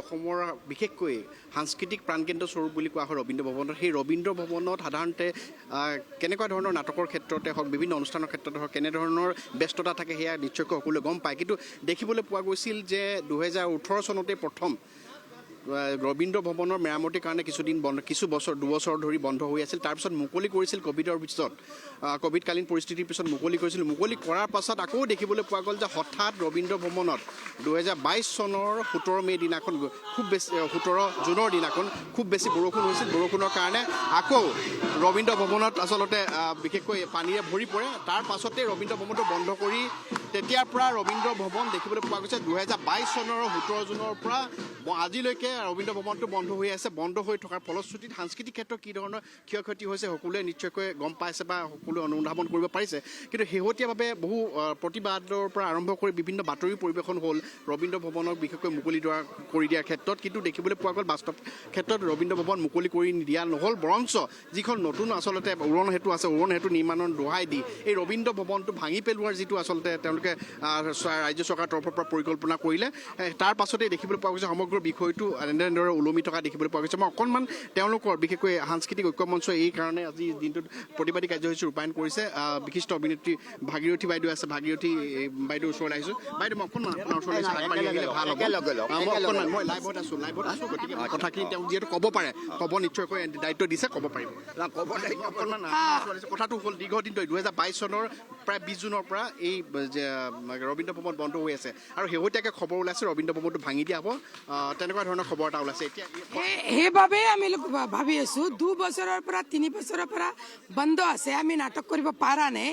অসমৰ বিশেষকৈ সাংস্কৃতিক প্ৰাণকেন্দ্ৰ স্বৰূপ বুলি কোৱা হয় ৰবীন্দ্ৰ ভৱনত। সেই ৰবীন্দ্ৰ ভৱনত সাধাৰণতে কেনেকুৱা ধৰণৰ নাটকৰ ক্ষেত্ৰতে হওক, বিভিন্ন অনুষ্ঠানৰ ক্ষেত্ৰতে হওক, কেনেধৰণৰ ব্যস্ততা থাকে সেয়া নিশ্চয়কৈ সকলোৱে গম পায়। কিন্তু দেখিবলৈ পোৱা গৈছিল যে 2018 চনতে প্ৰথম ৰবীন্দ্ৰ ভৱনৰ মেৰামতিৰ কাৰণে দুবছৰ ধৰি বন্ধ হৈ আছিল। তাৰপিছত মুকলি কৰিছিল ক'ভিডৰ পিছত, ক'ভিডকালীন পৰিস্থিতিৰ পিছত মুকলি কৰিছিল। মুকলি কৰাৰ পাছত আকৌ দেখিবলৈ পোৱা গ'ল যে হঠাৎ ৰবীন্দ্ৰ ভৱনত 2022 চনৰ 17 মে' দিনাখন খুব বেছি 17 জুনৰ দিনাখন খুব বেছি বৰষুণ হৈছিল। বৰষুণৰ কাৰণে আকৌ ৰবীন্দ্ৰ ভৱনত আচলতে বিশেষকৈ পানীৰে ভৰি পৰে। তাৰ পাছতে ৰবীন্দ্ৰ ভৱনটো বন্ধ কৰি তেতিয়াৰ পৰা ৰবীন্দ্ৰ ভৱন দেখিবলৈ পোৱা গৈছে 2022 চনৰ 17 জুনৰ পৰা আজিলৈকে ৰবীন্দ্ৰ ভৱনটো বন্ধ হৈ আছে। বন্ধ হৈ থকাৰ ফলশ্ৰুতিত সাংস্কৃতিক ক্ষেত্ৰত কি ধৰণৰ ক্ষয় ক্ষতি হৈছে সকলোৱে নিশ্চয়কৈ গম পাইছে বা সকলোৱে অনুধাৱন কৰিব পাৰিছে। কিন্তু শেহতীয়াভাৱে বহু প্ৰতিবাদৰ পৰা আৰম্ভ কৰি বিভিন্ন বাতৰি পৰিৱেশন হ'ল ৰবীন্দ্ৰ ভৱনক বিশেষকৈ মুকলি কৰি দিয়াৰ ক্ষেত্ৰত। কিন্তু দেখিবলৈ পোৱা গ'ল বাস্তৱ ক্ষেত্ৰত ৰবীন্দ্ৰ ভৱন মুকলি কৰি দিয়া নহ'ল, বৰঞ্চ যিখন নতুন আচলতে উৰণ সেতু আছে, উৰণ সেতু নিৰ্মাণৰ দোহাই দি এই ৰবীন্দ্ৰ ভৱনটো ভাঙি পেলোৱাৰ যিটো আচলতে তেওঁলোকে ৰাজ্য চৰকাৰৰ তৰফৰ পৰা পৰিকল্পনা কৰিলে, তাৰ পাছতেই দেখিবলৈ পোৱা গৈছে সমগ্ৰ বিষয়টো এনেদৰে ওলমি থকা দেখিবলৈ পোৱা গৈছে। মই অকণমান তেওঁলোকৰ বিশেষকৈ সাংস্কৃতিক ঐক্য মঞ্চ এই কাৰণে আজি দিনটোত প্ৰতিবাদী কাৰ্যসূচী ৰূপায়ণ কৰিছে। বিশিষ্ট অভিনেত্ৰী ভাগীৰথী বাইদেউ আছে, ভাগীৰথী বাইদেউৰ ওচৰলৈ আহিছোঁ। বাইদেউ মই অকণমান আপোনাৰ ওচৰলৈ আগবাঢ়ি আহিলে ভাল হ'ব। মই লাইভত আছোঁ গতিকে কথাখিনি তেওঁ যিহেতু ক'ব পাৰে, ক'ব নিশ্চয়কৈ দায়িত্ব দিছে, ক'ব পাৰিব। অকণমান কথাটো হ'ল দীৰ্ঘদিন ধৰি 2022 চনৰ প্ৰায় 20 জুনৰ পৰা এই ৰবীন্দ্ৰ ভৱন বন্ধ হৈ আছে আৰু শেহতীয়াকৈ খবৰ ওলাইছে ৰবীন্দ্ৰ ভৱনটো ভাঙি দিয়া হ'ব, তেনেকুৱা ধৰণৰ খবৰ এটা ওলাইছে। এতিয়া সেইবাবে আমি ভাবি আছো 2 বছৰৰ পৰা 3 বছৰৰ পৰা বন্ধ আছে, আমি নাটক কৰিব পৰা নাই।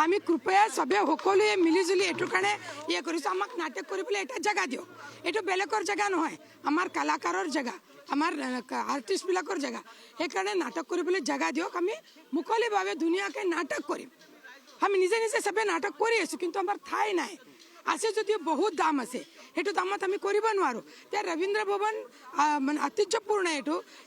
আমি কৃপয়া চবে সকলোৱে মিলিজুলি এইটোৰ কাৰণে কৰিছোঁ, আমাক নাটক কৰিবলৈ এটা জেগা দিয়ক। এইটো বেলেগৰ জেগা নহয়, আমাৰ কলাকাৰৰ জেগা, আমাৰ আৰ্টিষ্টবিলাকৰ জেগা। সেইকাৰণে নাটক কৰিবলৈ জেগা দিয়ক, আমি মুকলিভাৱে ধুনীয়াকৈ নাটক কৰিম। আমি নিজে নিজে চবে নাটক কৰি আছোঁ, কিন্তু আমাৰ ঠাই নাই। আছে যদিও বহুত দাম আছে, সেইটো দামত আমি কৰিব নোৱাৰোঁ। এতিয়া ৰবীন্দ্ৰ ভৱন মানে ঐতিহ্যপূৰ্ণ,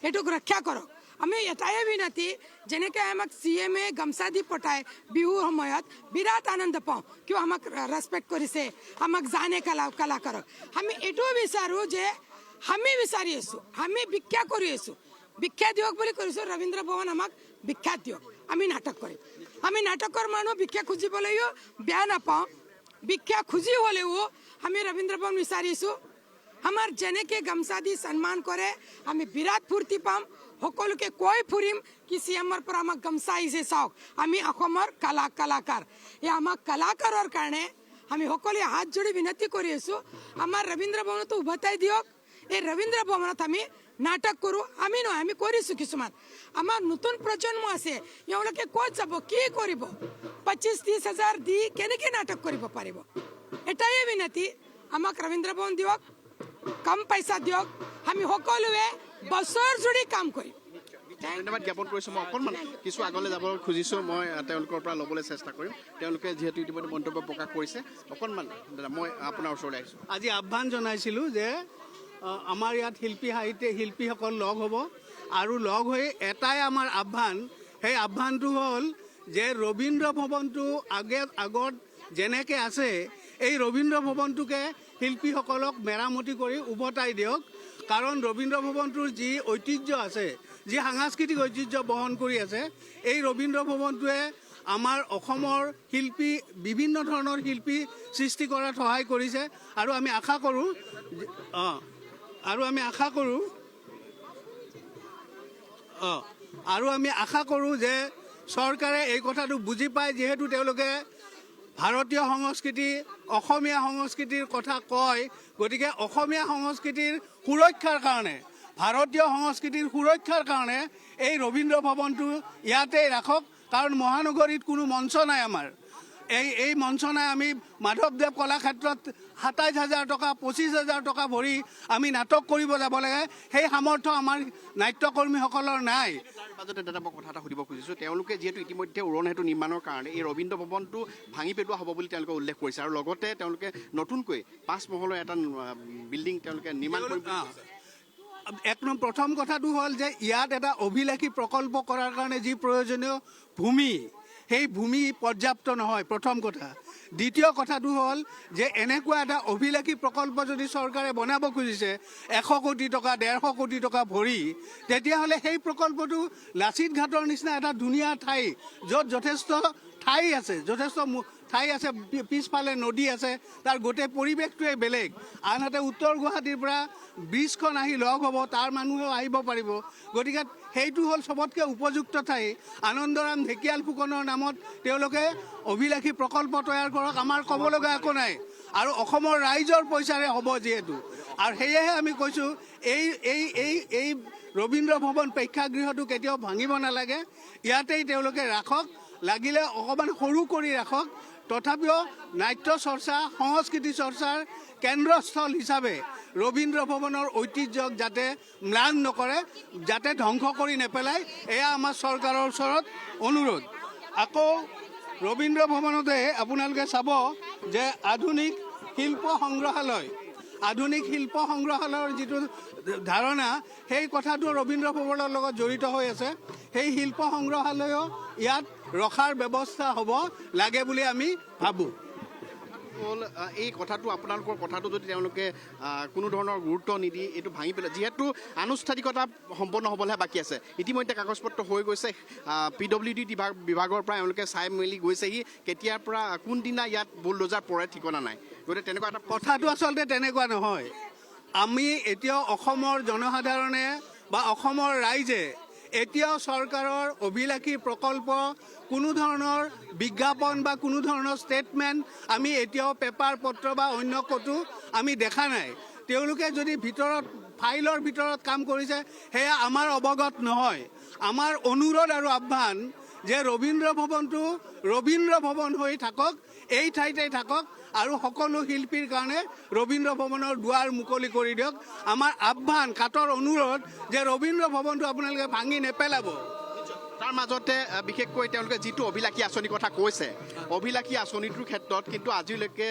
এইটোক ৰক্ষা কৰক। আমি এটাই বিনতি, যেনেকৈ আমাক CM-এ গামচা দি পঠায় বিহুৰ সময়ত, বিৰাট আনন্দ পাওঁ, কিয় আমাক ৰেচপেক্ট কৰিছে, আমাক জানে কলাকাৰক। আমি এইটোও বিচাৰোঁ যে আমি বিচাৰি আছোঁ, আমি ভিক্ষা কৰি আছোঁ, ভিক্ষা দিয়ক বুলি কৰিছোঁ। ৰবীন্দ্ৰ ভৱন আমাক ভিক্ষা দিয়ক, আমি নাটক কৰিম। আমি নাটকৰ মানুহ ভিক্ষা খুজিবলৈও বেয়া নাপাওঁ, ভিক্ষা খুজি হ'লেও আমি ৰবীন্দ্ৰ ভৱন বিচাৰিছোঁ। আমাৰ যেনেকৈ গামচা দি সন্মান কৰে আমি বিৰাট ফূৰ্তি পাম, সকলোকে কৈ ফুৰিম কি CM-ৰ পৰা আমাক গামচা আহিছে, চাওক আমি অসমৰ কলাকাৰ। এই আমাক কলাকাৰৰ কাৰণে আমি সকলোৱে হাত জোৰি বিনতি কৰি আছোঁ, আমাৰ ৰবীন্দ্ৰ ভৱনতো উভতাই দিয়ক। এই ৰবীন্দ্ৰ ভৱনত আমি নাটক কৰোঁ। আমি নহয়, আমি কৰিছোঁ কিছুমান। আমাৰ নতুন প্ৰজন্ম আছে, এওঁলোকে ক'ত যাব, কি কৰিব? 25-30 হাজাৰ দি কেনেকৈ নাটক কৰিব পাৰিব? এটাই বিনতি, আমাক ৰবীন্দ্ৰ ভৱন দিয়ক, কম পইচা দিয়ক, আমি সকলোৱে বছৰ জুৰি কাম কৰিম। ধন্যবাদ জ্ঞাপন কৰিছোঁ। মই অকণমান কিছু আগলৈ যাব খুজিছোঁ, মই তেওঁলোকৰ পৰা ল'বলৈ চেষ্টা কৰিম। তেওঁলোকে যিহেতু ইতিমধ্যে মন্তব্য প্ৰকাশ কৰিছে, অকণমান দাদা মই আপোনাৰ ওচৰলৈ আহিছোঁ। আজি আহ্বান জনাইছিলোঁ যে আমাৰ ইয়াত শিল্পীসকল লগ হ'ব আৰু লগ হৈ এটাই আমাৰ আহ্বান, সেই আহ্বানটো হ'ল যে ৰবীন্দ্ৰ ভৱনটো আগত যেনেকৈ আছে এই ৰবীন্দ্ৰ ভৱনটোকে শিল্পীসকলক মেৰামতি কৰি উভতাই দিয়ক। কাৰণ ৰবীন্দ্ৰ ভৱনটোৰ যি ঐতিহ্য আছে, যি সাংস্কৃতিক ঐতিহ্য বহন কৰি আছে, এই ৰবীন্দ্ৰ ভৱনটোৱে আমাৰ অসমৰ বিভিন্ন ধৰণৰ শিল্পী সৃষ্টি কৰাত সহায় কৰিছে। আৰু আমি আশা কৰোঁ যে চৰকাৰে এই কথাটো বুজি পায়, যিহেতু তেওঁলোকে ভাৰতীয় সংস্কৃতি, অসমীয়া সংস্কৃতিৰ কথা কয়। গতিকে অসমীয়া সংস্কৃতিৰ সুৰক্ষাৰ কাৰণে, ভাৰতীয় সংস্কৃতিৰ সুৰক্ষাৰ কাৰণে এই ৰবীন্দ্ৰ ভৱনটো ইয়াতেই ৰাখক। কাৰণ মহানগৰীত কোনো মঞ্চ নাই, আমাৰ এই মঞ্চ নাই। আমি মাধৱদেৱ কলাক্ষেত্ৰত 27,000 টকা 25,000 টকা ভৰি আমি নাটক কৰিব যাব লাগে, সেই সামৰ্থ্য আমাৰ নাট্যকৰ্মীসকলৰ নাই। তাৰ মাজতে দাদা মই কথা এটা সুধিব খুজিছোঁ, তেওঁলোকে যিহেতু ইতিমধ্যে উৰণ সেতু নিৰ্মাণৰ কাৰণে এই ৰবীন্দ্ৰ ভৱনটো ভাঙি পেলোৱা হ'ব বুলি তেওঁলোকে উল্লেখ কৰিছে, আৰু লগতে তেওঁলোকে নতুনকৈ 5 মহলৰ এটা বিল্ডিং তেওঁলোকে নিৰ্মাণ কৰিব। প্ৰথম কথাটো হ'ল যে ইয়াত এটা অভিলাষী প্ৰকল্প কৰাৰ কাৰণে যি প্ৰয়োজনীয় ভূমি, সেই ভূমি পৰ্যাপ্ত নহয়, প্ৰথম কথা। দ্বিতীয় কথাটো হ'ল যে এনেকুৱা এটা অভিলাষী প্ৰকল্প যদি চৰকাৰে বনাব খুজিছে 100 কোটি টকা 150 কোটি টকা ভৰি, তেতিয়াহ'লে সেই প্ৰকল্পটো লাচিত ঘাটৰ নিচিনা এটা ধুনীয়া ঠাই য'ত যথেষ্ট ঠাই আছে, যথেষ্ট ঠাই আছে, পিছফালে নদী আছে, তাৰ গোটেই পৰিৱেশটোৱে বেলেগ। আনহাতে উত্তৰ গুৱাহাটীৰ পৰা ব্ৰিজখন আহি লগ হ'ব, তাৰ মানুহেও আহিব পাৰিব। গতিকে সেইটো হ'ল চবতকৈ উপযুক্ত ঠাই। আনন্দৰাম ঢেকিয়াল ফুকনৰ নামত তেওঁলোকে অভিলাষী প্ৰকল্প তৈয়াৰ কৰক, আমাৰ ক'ব লগা একো নাই। আৰু অসমৰ ৰাইজৰ পইচাৰে হ'ব যিহেতু, আৰু সেয়েহে আমি কৈছোঁ এই ৰবীন্দ্ৰ ভৱন প্ৰেক্ষাগৃহটো কেতিয়াও ভাঙিব নালাগে, ইয়াতেই তেওঁলোকে ৰাখক, লাগিলে অকণমান সৰু কৰি ৰাখক, তথাপিও নাট্য চৰ্চা সংস্কৃতি চৰ্চাৰ কেন্দ্ৰস্থল হিচাপে ৰবীন্দ্ৰ ভৱনৰ ঐতিহ্যক যাতে ম্লান নকৰে, যাতে ধ্বংস কৰি নেপেলায়, এয়া আমাৰ চৰকাৰৰ ওচৰত অনুৰোধ। আকৌ ৰবীন্দ্ৰ ভৱনতে আপোনালোকে চাব যে আধুনিক শিল্প সংগ্ৰহালয়ৰ যিটো ধাৰণা, সেই কথাটো ৰবীন্দ্ৰ ভৱনৰ লগত জড়িত হৈ আছে। সেই শিল্প সংগ্ৰহালয়ো ইয়াত ৰখাৰ ব্যৱস্থা হ'ব লাগে বুলি আমি ভাবোঁ। হ'ল এই কথাটো, আপোনালোকৰ কথাটো যদি তেওঁলোকে কোনো ধৰণৰ গুৰুত্ব নিদি এইটো ভাঙি পেলাই, যিহেতু আনুষ্ঠানিকতা সম্পন্ন হ'বলৈহে বাকী আছে, ইতিমধ্যে কাগজ পত্ৰ হৈ গৈছে, PWD বিভাগৰ পৰা এওঁলোকে চাই মেলি গৈছেহি, কেতিয়াৰ পৰা কোনদিনা ইয়াত বুলডোজাৰ পৰে ঠিকনা নাই। গতিকে তেনেকুৱা এটা কথাটো আচলতে তেনেকুৱা নহয়। আমি এতিয়াও অসমৰ জনসাধাৰণে বা অসমৰ ৰাইজে এতিয়াও চৰকাৰৰ অভিলাষী প্ৰকল্প, কোনো ধৰণৰ বিজ্ঞাপন বা কোনো ধৰণৰ ষ্টেটমেণ্ট আমি এতিয়াও পেপাৰ পত্ৰ বা অন্য ক'তো আমি দেখা নাই। তেওঁলোকে যদি ফাইলৰ ভিতৰত কাম কৰিছে, সেয়া আমাৰ অৱগত নহয়। আমাৰ অনুৰোধ আৰু আহ্বান যে ৰবীন্দ্ৰ ভৱনটো ৰবীন্দ্ৰ ভৱন হৈ থাকক, এই ঠাইতে থাকক, আৰু সকলো শিল্পীৰ কাৰণে ৰবীন্দ্ৰ ভৱনৰ দুৱাৰ মুকলি কৰি দিয়ক। আমাৰ আহ্বান, কাতৰ অনুৰোধ যে ৰবীন্দ্ৰ ভৱনটো আপোনালোকে ভাঙি নেপেলাব। তাৰ মাজতে বিশেষকৈ তেওঁলোকে যিটো অভিলাষী আঁচনিৰ কথা কৈছে, অভিলাষী আঁচনিটোৰ ক্ষেত্ৰত কিন্তু আজিলৈকে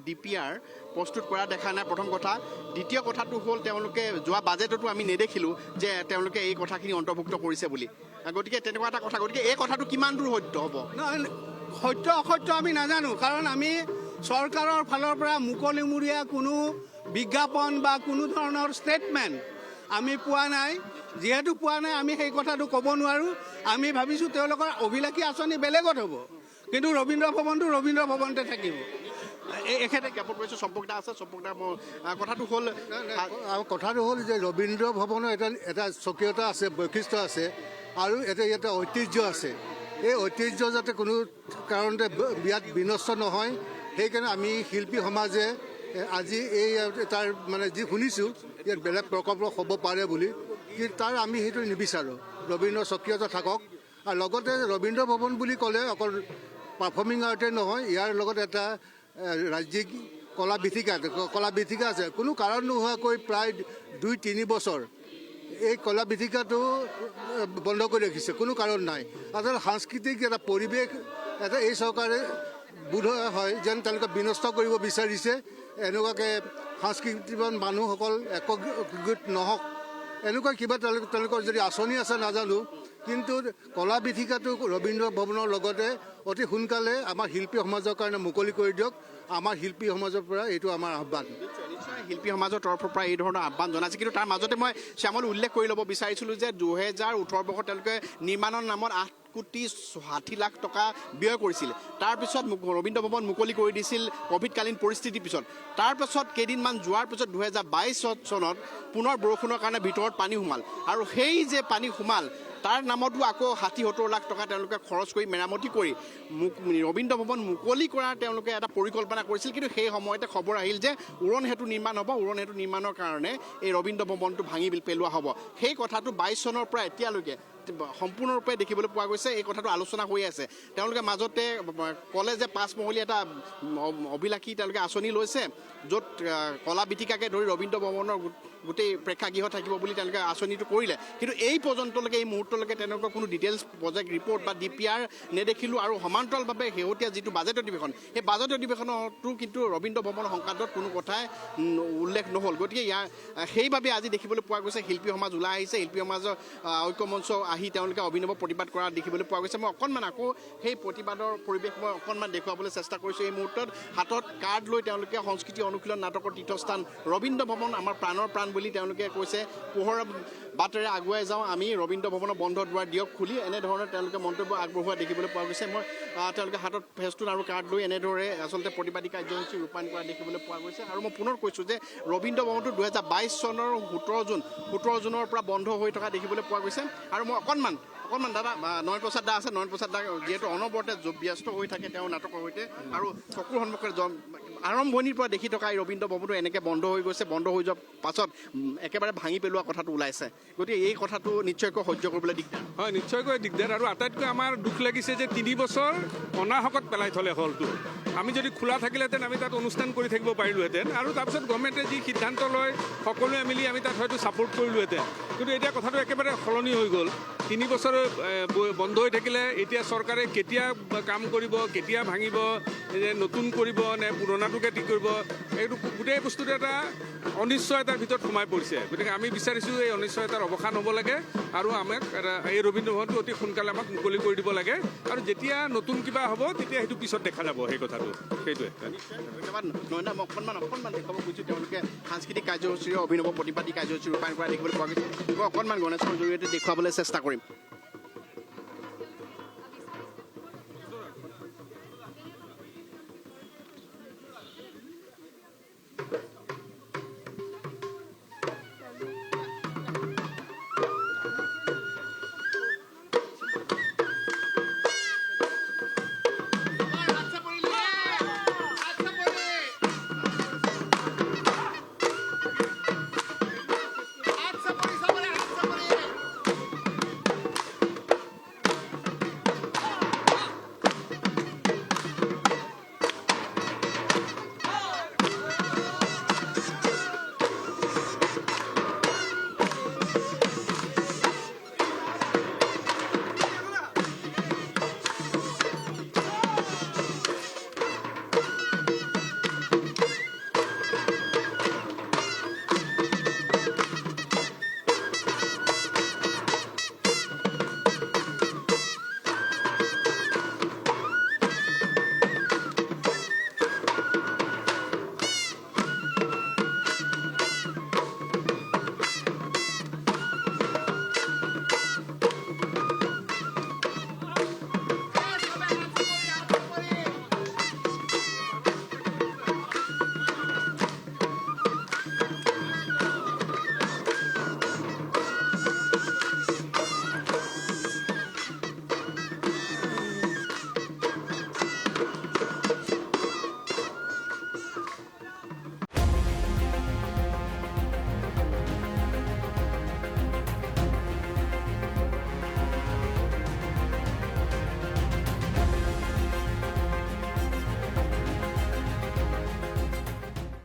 DPR প্ৰস্তুত কৰা দেখা নাই, প্ৰথম কথা। দ্বিতীয় কথাটো হ'ল তেওঁলোকে যোৱা বাজেটতো আমি নেদেখিলোঁ যে তেওঁলোকে এই কথাখিনি অন্তৰ্ভুক্ত কৰিছে বুলি। গতিকে তেনেকুৱা এটা কথা, গতিকে এই কথাটো কিমান দূৰ সত্য হ'ব? সত্য অসত্য আমি নাজানো, কাৰণ আমি চৰকাৰৰ ফালৰ পৰা মুকলিমূৰীয়া কোনো বিজ্ঞাপন বা কোনো ধৰণৰ ষ্টেটমেণ্ট আমি পোৱা নাই। যিহেতু পোৱা নাই, আমি সেই কথাটো ক'ব নোৱাৰোঁ। আমি ভাবিছোঁ তেওঁলোকৰ অভিলাষী আঁচনি বেলেগত হ'ব, কিন্তু ৰবীন্দ্ৰ ভৱনটো ৰবীন্দ্ৰ ভৱনতে থাকিব। এখেতে জ্ঞাপন কৰিছোঁ, সম্পৰ্কতা আছে, সম্পৰ্কতা কথাটো হ'ল যে ৰবীন্দ্ৰ ভৱনৰ এটা স্বকীয়তা আছে, বৈশিষ্ট্য আছে, আৰু এটা ঐতিহ্য আছে। এই ঐতিহ্য যাতে কোনো কাৰণতে ইয়াত বিনষ্ট নহয়, সেইকাৰণে আমি শিল্পী সমাজে আজি তাৰ যি শুনিছোঁ ইয়াত বেলেগ প্ৰকল্প হ'ব পাৰে বুলি, কিন্তু তাৰ আমি সেইটো নিবিচাৰোঁ। ৰবীন্দ্ৰ স্বকীয়তা থাকক, আৰু লগতে ৰবীন্দ্ৰ ভৱন বুলি ক'লে অকল পাৰফৰ্মিং আৰ্টে নহয়, ইয়াৰ লগত এটা ৰাজ্যিক কলা বিথীকা আছে। কোনো কাৰণ নোহোৱাকৈ প্ৰায় 2-3 বছৰ এই কলা বিথীকাটো বন্ধ কৰি ৰাখিছে, কোনো কাৰণ নাই। আচলতে সাংস্কৃতিক এটা পৰিৱেশ এই চৰকাৰে বোধ হয় যেন তেওঁলোকে বিনষ্ট কৰিব বিচাৰিছে। এনেকুৱাকৈ সাংস্কৃতিক মানুহসকল একগোট নহওক, এনেকুৱা কিবা তেওঁলোকৰ যদি আঁচনি আছে নাজানো, কিন্তু কলা বিথীকাটো ৰবীন্দ্ৰ ভৱনৰ লগতে অতি সোনকালে আমাৰ শিল্পী সমাজৰ কাৰণে মুকলি কৰি দিয়ক। আমাৰ শিল্পী সমাজৰ পৰা এইটো আমাৰ আহ্বান। শিল্পী সমাজৰ তৰফৰ পৰা এই ধৰণৰ আহ্বান জনাইছে, কিন্তু তাৰ মাজতে মই শ্যামল উল্লেখ কৰি ল'ব বিচাৰিছিলোঁ যে 2018 বৰ্ষত তেওঁলোকে নিৰ্মাণৰ নামত 8,60,00,000 টকা ব্যয় কৰিছিল। তাৰপিছত ৰবীন্দ্ৰ ভৱন মুকলি কৰি দিছিল ক'ভিডকালীন পৰিস্থিতিৰ পিছত। তাৰপাছত কেইদিনমান যোৱাৰ পিছত 2022 চনত পুনৰ বৰষুণৰ কাৰণে ভিতৰত পানী সোমাল, আৰু সেই যে পানী সোমাল তাৰ নামতো আকৌ 60-70 লাখ টকা তেওঁলোকে খৰচ কৰি মেৰামতি কৰি ৰবীন্দ্ৰ ভৱন মুকলি কৰাৰ তেওঁলোকে এটা পৰিকল্পনা কৰিছিল। কিন্তু সেই সময়তে খবৰ আহিল যে উৰণ সেতু নিৰ্মাণ হ'ব, উৰণ সেতু নিৰ্মাণৰ কাৰণে এই ৰবীন্দ্ৰ ভৱনটো ভাঙি পেলোৱা হ'ব। সেই কথাটো 22 চনৰ পৰা এতিয়ালৈকে সম্পূৰ্ণৰূপে দেখিবলৈ পোৱা গৈছে। এই কথাটো আলোচনা হৈ আছে। তেওঁলোকে মাজতে ক'লে যে 5 মহলীয়া এটা অভিলাষী তেওঁলোকে আঁচনি লৈছে, য'ত কলা বিথীকাকে ধৰি ৰবীন্দ্ৰ ভৱনৰ গোটেই প্ৰেক্ষাগৃহ থাকিব বুলি তেওঁলোকে আঁচনিটো কৰিলে, কিন্তু এই পৰ্যন্তলৈকে এই মুহূৰ্তলৈকে তেনেকুৱা কোনো ডিটেইলছ প্ৰজেক্ট ৰিপৰ্ট বা DPR নেদেখিলোঁ। আৰু সমান্তৰালভাৱে শেহতীয়া যিটো বাজেট অধিৱেশন, সেই বাজেট অধিৱেশনতো কিন্তু ৰবীন্দ্ৰ ভৱনৰ সংক্ৰান্তত কোনো কথাই উল্লেখ নহ'ল। গতিকে সেইবাবে আজি দেখিবলৈ পোৱা গৈছে শিল্পী সমাজ ওলাই আহিছে, শিল্পী সমাজৰ ঐক্যমঞ্চ আহি তেওঁলোকে অভিনৱ প্ৰতিবাদ কৰা দেখিবলৈ পোৱা গৈছে। মই অকণমান আকৌ সেই প্ৰতিবাদৰ পৰিৱেশ মই অকণমান দেখুৱাবলৈ চেষ্টা কৰিছোঁ। এই মুহূৰ্তত হাতত কাৰ্ড লৈ তেওঁলোকে সংস্কৃতি অনুশীলন নাটকৰ তীৰ্থস্থান ৰবীন্দ্ৰ ভৱন আমাৰ প্ৰাণৰ প্ৰাণ বুলি তেওঁলোকে কৈছে। পোহৰৰ বাটেৰে আগুৱাই যাওঁ আমি, ৰবীন্দ্ৰ ভৱনৰ বন্ধ দুৱাৰ দিয়ক খুলি, এনেধৰণৰ তেওঁলোকে মন্তব্য আগবঢ়োৱা দেখিবলৈ পোৱা গৈছে। মই তেওঁলোকে হাতত ফেষ্টুন আৰু কাৰ্ড লৈ এনেদৰে আচলতে প্ৰতিবাদী কাৰ্যসূচী ৰূপায়ণ কৰা দেখিবলৈ পোৱা গৈছে। আৰু মই পুনৰ কৈছোঁ যে ৰবীন্দ্ৰ ভৱনটো 2022 চনৰ 17 জুনৰ পৰা বন্ধ হৈ থকা দেখিবলৈ পোৱা গৈছে। আৰু মই অকণমান দাদা নয়ন প্ৰসাদ দা আছে, নয়ন প্ৰসাদ দা যিহেতু অনবৰতে ব্যস্ত হৈ থাকে তেওঁৰ নাটকৰ সৈতে, আৰু চকুৰ সন্মুখে আৰম্ভণিৰ পৰা দেখি থকা এই ৰবীন্দ্ৰ ভৱনটো এনেকৈ বন্ধ হৈ গৈছে, বন্ধ হৈ যোৱাৰ পাছত একেবাৰে ভাঙি পেলোৱা কথাটো ওলাইছে। গতিকে এই কথাটো নিশ্চয়কৈ সহ্য কৰিবলৈ দিগদাৰ। হয়, নিশ্চয়কৈ দিগদাৰ। আৰু আটাইতকৈ আমাৰ দুখ লাগিছে যে 3 বছৰ অনাহকত পেলাই থ'লে হলটো। আমি যদি খোলা থাকিলেহেঁতেন আমি তাত অনুষ্ঠান কৰি থাকিব পাৰিলোহেঁতেন, আৰু তাৰপিছত গভৰ্ণমেণ্টে যি সিদ্ধান্ত লয় সকলোৱে মিলি আমি তাত হয়তো ছাপোৰ্ট কৰিলোহেঁতেন। কিন্তু এতিয়া কথাটো একেবাৰে সলনি হৈ গ'ল। 3 বছৰ বন্ধ হৈ থাকিলে এতিয়া চৰকাৰে কেতিয়া কাম কৰিব, কেতিয়া ভাঙিব, নতুন কৰিব নে পুৰণাটোকে ঠিক কৰিব, এইটো গোটেই বস্তুটো এটা অনিশ্চয়তাৰ ভিতৰত সোমাই পৰিছে। গতিকে আমি বিচাৰিছোঁ এই অনিশ্চয়তাৰ অৱসান হ'ব লাগে, আৰু আমাক এই ৰবীন্দ্ৰ ভৱনটো অতি সোনকালে আমাক মুকলি কৰি দিব লাগে। আৰু যেতিয়া নতুন কিবা হ'ব তেতিয়া সেইটো পিছত দেখা যাব। সেই কথাটো সেইটোৱে। ধন্যবাদ নয়না। মই অকণমান দেখাব খুজিছোঁ তেওঁলোকে সাংস্কৃতিক কাৰ্যসূচীৰে অভিনৱ প্ৰতিবাদী কাৰ্যসূচী ৰূপায়ণ কৰা দেখিবলৈ পোৱা গৈছে। মই অকণমান গণেশৰ জৰিয়তে দেখুৱাবলৈ চেষ্টা কৰিম।